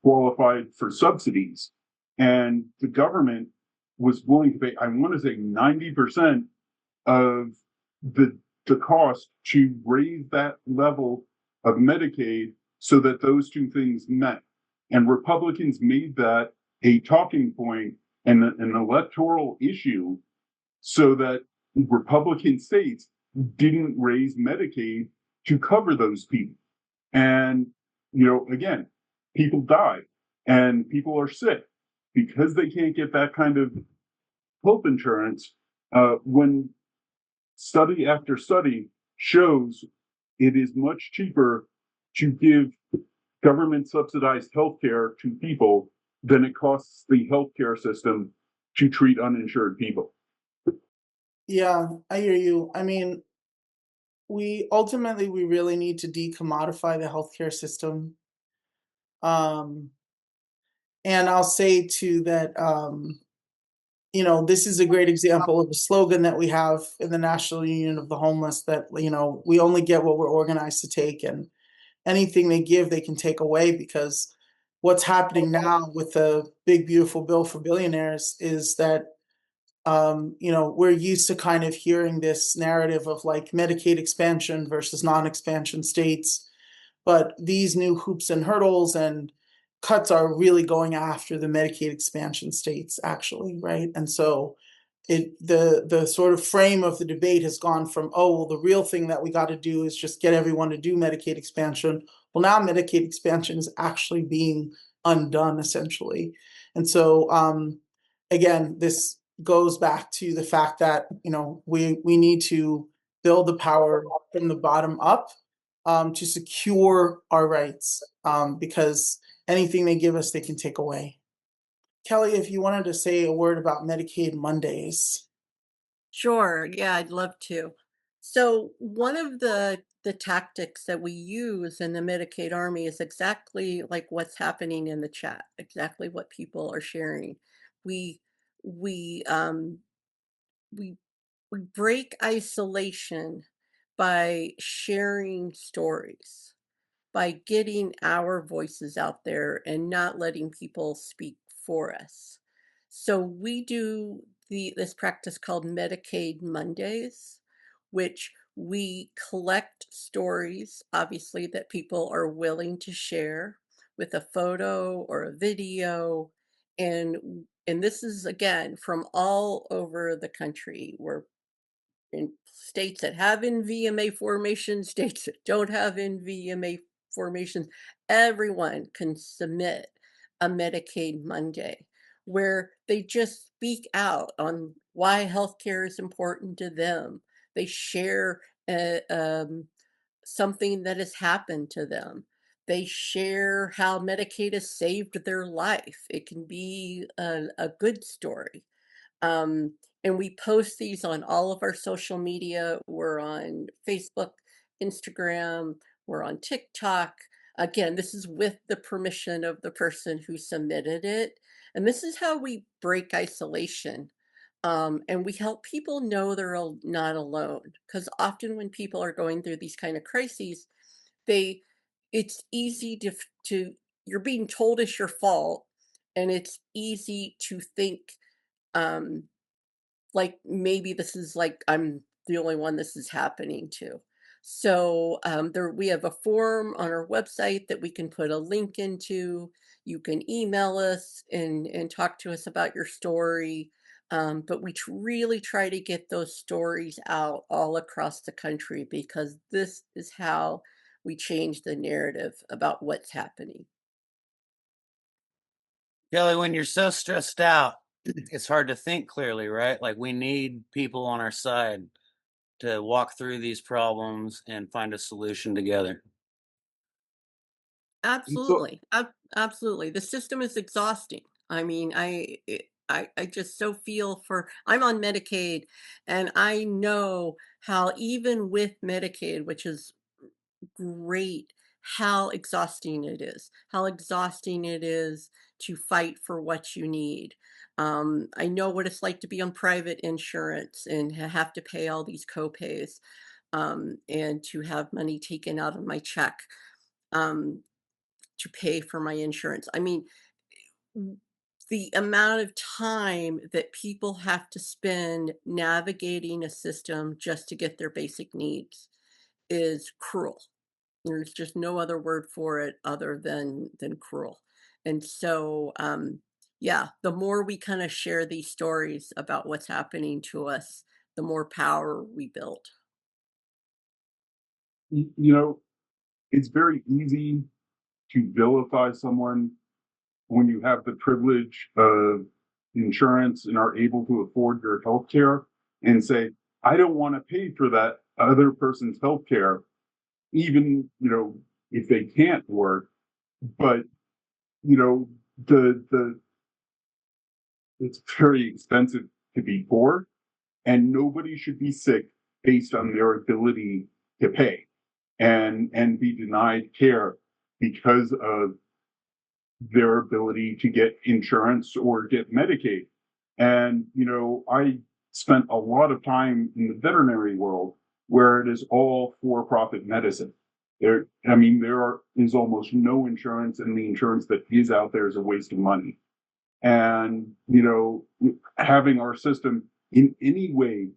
qualified for subsidies. And the government was willing to pay, I want to say 90% of the cost to raise that level of Medicaid so that those two things met. And Republicans made that a talking point and an electoral issue so that Republican states didn't raise Medicaid to cover those people. And, again, people die and people are sick because they can't get that kind of health insurance. When study after study shows it is much cheaper to give government subsidized healthcare to people than it costs the healthcare system to treat uninsured people. Yeah, I hear you. I mean, we really need to decommodify the healthcare system. And I'll say too that this is a great example of a slogan that we have in the National Union of the Homeless, that we only get what we're organized to take, and anything they give they can take away, because what's happening now with the big beautiful bill for billionaires is that we're used to kind of hearing this narrative of like Medicaid expansion versus non-expansion states, but these new hoops and hurdles and cuts are really going after the Medicaid expansion states, actually, right? And so the sort of frame of the debate has gone from, oh, well, the real thing that we got to do is just get everyone to do Medicaid expansion. Well, now Medicaid expansion is actually being undone, essentially. And so again, this goes back to the fact that we need to build the power from the bottom up, to secure our rights, because anything they give us, they can take away. Kelly, if you wanted to say a word about Medicaid Mondays. Sure. Yeah, I'd love to. So one of the tactics that we use in the Medicaid Army is exactly like what's happening in the chat, exactly what people are sharing. We we um we we break isolation by sharing stories, by getting our voices out there and not letting people speak for us. So we do this practice called Medicaid Mondays, which we collect stories, obviously, that people are willing to share with a photo or a video. And this is again from all over the country. We're in states that have NVMA formations, states that don't have NVMA formations. Everyone can submit a Medicaid Monday where they just speak out on why healthcare is important to them. They share something that has happened to them. They share how Medicaid has saved their life. It can be a good story. Um, and we post these on all of our social media. We're on Facebook, Instagram, we're on TikTok. Again, this is with the permission of the person who submitted it. And this is how we break isolation. And we help people know they're not alone. Because often when people are going through these kind of crises, it's easy to you're being told it's your fault, and it's easy to think um, like maybe this is like I'm the only one this is happening to. So we have a form on our website that we can put a link into. You can email us and talk to us about your story. But we really try to get those stories out all across the country, because this is how we change the narrative about what's happening. Kelly, when you're so stressed out, it's hard to think clearly, right? Like we need people on our side to walk through these problems and find a solution together. Absolutely. Absolutely. The system is exhausting. I mean, I just so feel I'm on Medicaid, and I know how even with Medicaid, which is great, how exhausting it is, how exhausting it is to fight for what you need. I know what it's like to be on private insurance and have to pay all these copays, and to have money taken out of my check. To pay for my insurance. I mean, the amount of time that people have to spend navigating a system just to get their basic needs is cruel. There's just no other word for it other than cruel. And so, yeah, the more we kind of share these stories about what's happening to us, the more power we build. It's very easy to vilify someone when you have the privilege of insurance and are able to afford your health care, and say, I don't want to pay for that other person's health care, even, if they can't work. But, the it's very expensive to be poor, and nobody should be sick based on their ability to pay and be denied care because of their ability to get insurance or get Medicaid. And, I spent a lot of time in the veterinary world where it is all for-profit medicine. There is almost no insurance, and the insurance that is out there is a waste of money. And, having our system in any way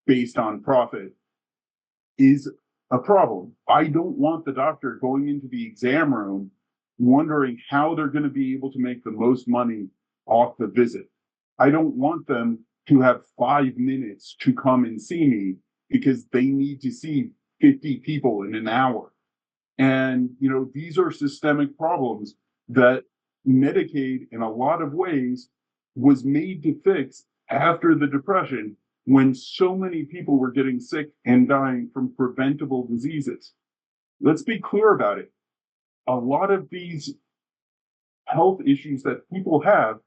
based on profit is a problem. I don't want the doctor going into the exam room wondering how they're going to be able to make the most money off the visit. I don't want them to have 5 minutes to come and see me because they need to see 50 people in an hour. And, these are systemic problems that Medicaid, in a lot of ways, was made to fix after the Depression, when so many people were getting sick and dying from preventable diseases. Let's be clear about it. A lot of these health issues that people have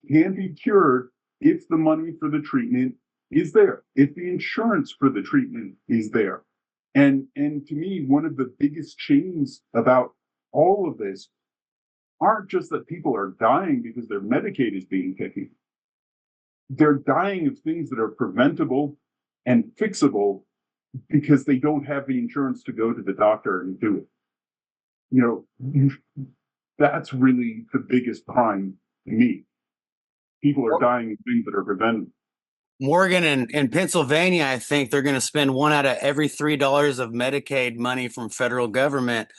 can be cured if the money for the treatment is there, if the insurance for the treatment is there. And to me, one of the biggest changes about all of this aren't just that people are dying because their Medicaid is being picky. They're dying of things that are preventable and fixable because they don't have the insurance to go to the doctor and do it. That's really the biggest crime to me. People are dying of things that are preventable. Morgan, in Pennsylvania, I think they're going to spend 1 out of every $3 of Medicaid money from federal government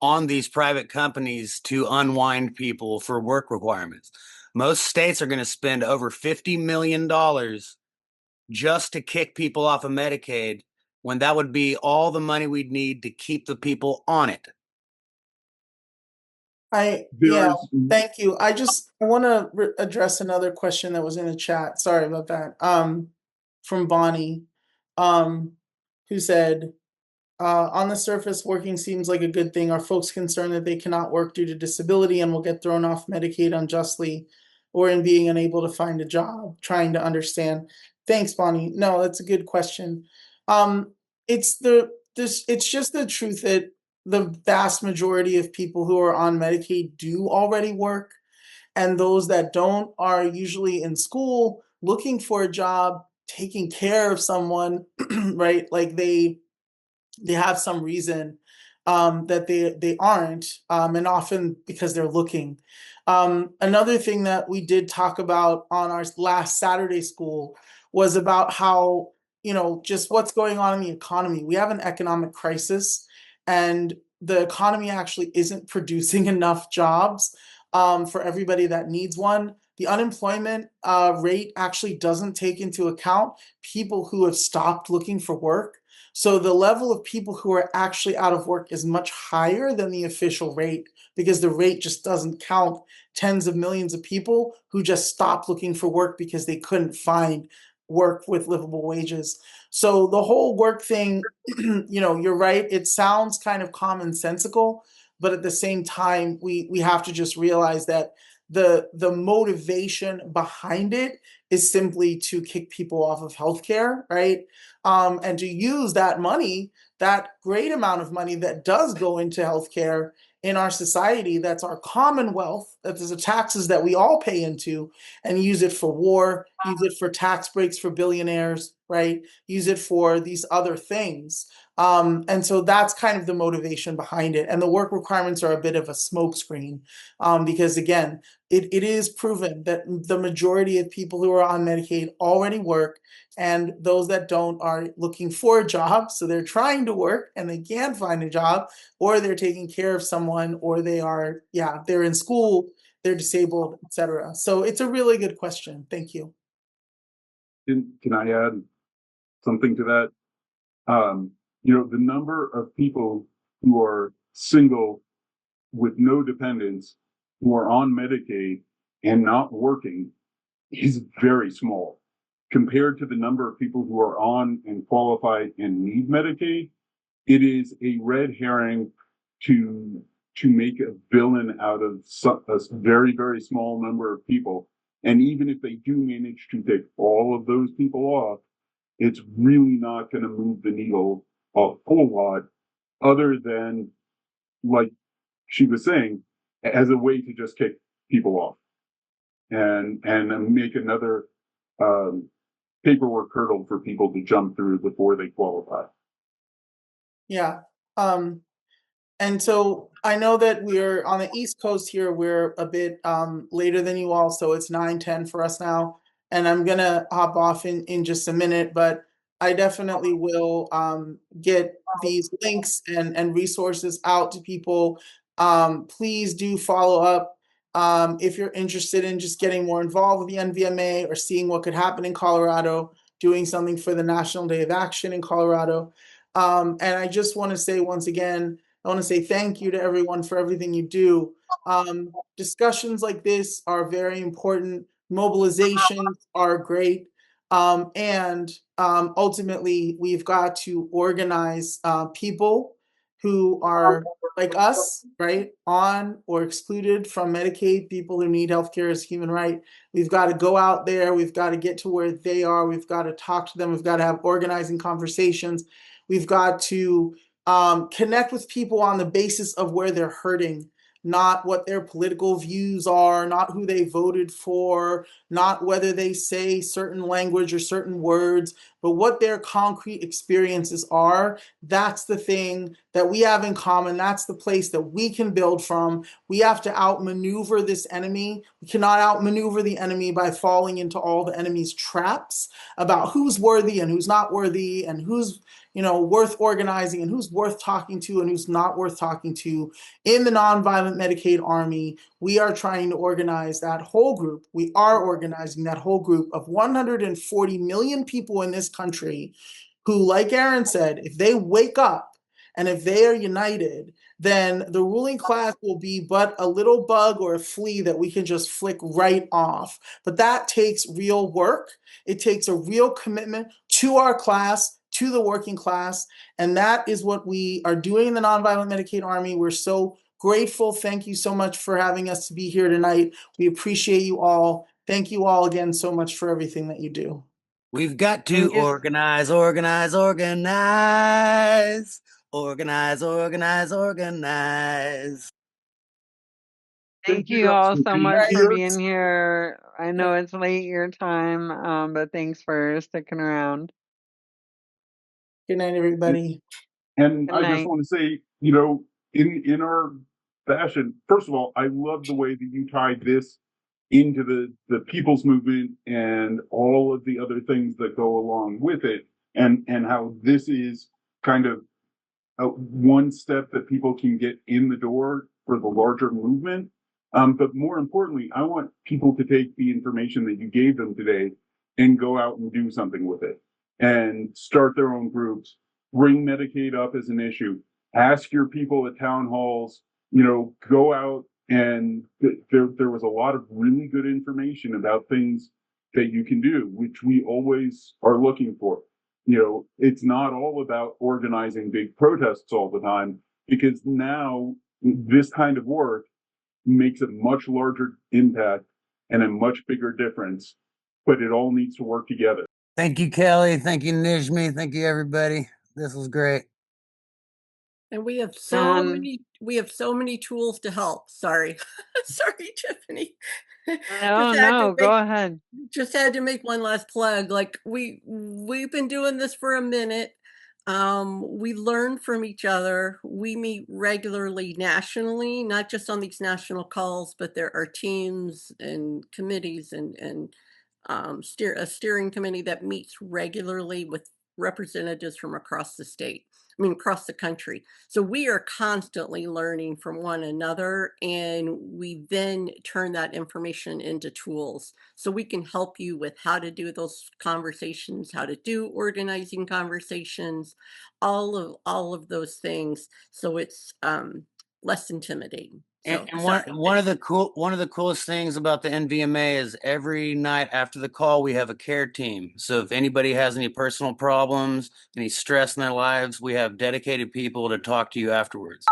on these private companies to unwind people for work requirements. Most states are going to spend over $50 million just to kick people off of Medicaid, when that would be all the money we'd need to keep the people on it. Thank you. I want to address another question that was in the chat. Sorry about that. From Bonnie, who said, on the surface, working seems like a good thing. Are folks concerned that they cannot work due to disability and will get thrown off Medicaid unjustly, or in being unable to find a job? Trying to understand. Thanks, Bonnie. No, that's a good question. It's just the truth that the vast majority of people who are on Medicaid do already work, and those that don't are usually in school, looking for a job, taking care of someone, right? Like they have some reason that they aren't, and often because they're looking. Another thing that we did talk about on our last Saturday school was about how, just what's going on in the economy. We have an economic crisis, and the economy actually isn't producing enough jobs for everybody that needs one. The unemployment rate actually doesn't take into account people who have stopped looking for work. So the level of people who are actually out of work is much higher than the official rate, because the rate just doesn't count tens of millions of people who just stopped looking for work because they couldn't find work with livable wages. So the whole work thing, you're right. It sounds kind of commonsensical, but at the same time, we have to just realize that the motivation behind it is simply to kick people off of healthcare, right? And to use that money, that great amount of money that does go into healthcare in our society, that's our commonwealth, that is the taxes that we all pay into, and use it for war, use it for tax breaks for billionaires, right? Use it for these other things. And so that's kind of the motivation behind it. And the work requirements are a bit of a smokescreen, because again, it is proven that the majority of people who are on Medicaid already work, and those that don't are looking for a job. So they're trying to work and they can't find a job, or they're taking care of someone, or they're in school, they're disabled, etc. So it's a really good question. Thank you. Can I add something to that? The number of people who are single with no dependents who are on Medicaid and not working is very small compared to the number of people who are on and qualified and need Medicaid. It is a red herring to make a villain out of a very, very small number of people And even if they do manage to take all of those people off, it's really not going to move the needle a whole lot, other than, like she was saying, as a way to just kick people off and make another paperwork hurdle for people to jump through before they qualify. Yeah. And so I know that we're on the East Coast here. We're a bit later than you all, so it's 9:10 for us now. And I'm gonna hop off in just a minute, but I definitely will get these links and resources out to people. Please do follow up if you're interested in just getting more involved with the NVMA or seeing what could happen in Colorado, doing something for the National Day of Action in Colorado. And I just want to say once again, I want to say thank you to everyone for everything you do. Discussions like this are very important. Mobilizations are great. And ultimately, we've got to organize people who are like us, right, on or excluded from Medicaid, people who need healthcare as a human right. We've got to go out there. We've got to get to where they are. We've got to talk to them. We've got to have organizing conversations. We've got to connect with people on the basis of where they're hurting, not what their political views are, not who they voted for, not whether they say certain language or certain words, but what their concrete experiences are. That's the thing that we have in common. That's the place that we can build from. We have to outmaneuver this enemy. We cannot outmaneuver the enemy by falling into all the enemy's traps about who's worthy and who's not worthy and who's worth organizing and who's worth talking to and who's not worth talking to. In the Nonviolent Medicaid Army, we are trying to organize that whole group. We are organizing that whole group of 140 million people in this country who, like Aaron said, if they wake up and if they are united, then the ruling class will be but a little bug or a flea that we can just flick right off. But that takes real work. It takes a real commitment to our class, to the working class, and that is what we are doing in the Nonviolent Medicaid Army. We're so grateful. Thank you so much for having us to be here tonight. We appreciate you all. Thank you all again so much for everything that you do. We've got to organize, organize, organize, organize, organize, organize. Thank you all so much for being here. I know it's late your time, but thanks for sticking around. Good night, everybody. And Good I night. just want to say, in our fashion, first of all, I love the way that you tied this into the people's movement and all of the other things that go along with it, and how this is kind of one step that people can get in the door for the larger movement. But more importantly, I want people to take the information that you gave them today and go out and do something with it and start their own groups, bring Medicaid up as an issue, ask your people at town halls, go out, and there was a lot of really good information about things that you can do, which we always are looking for. It's not all about organizing big protests all the time, because now this kind of work makes a much larger impact and a much bigger difference, but it all needs to work together. Thank you, Kelly. Thank you, Nijmie. Thank you, everybody. This was great. And we have so many tools to help. Sorry. Sorry, Tiffany. No, go ahead. Just had to make one last plug. Like we've been doing this for a minute. We learn from each other. We meet regularly nationally, not just on these national calls, but there are teams and committees and a steering committee that meets regularly with representatives from across the state. Across the country. So we are constantly learning from one another, and we then turn that information into tools. So we can help you with how to do those conversations, how to do organizing conversations, all of those things. So it's less intimidating. And one of the coolest things about the NVMA is every night after the call we have a care team. So if anybody has any personal problems, any stress in their lives, we have dedicated people to talk to you afterwards.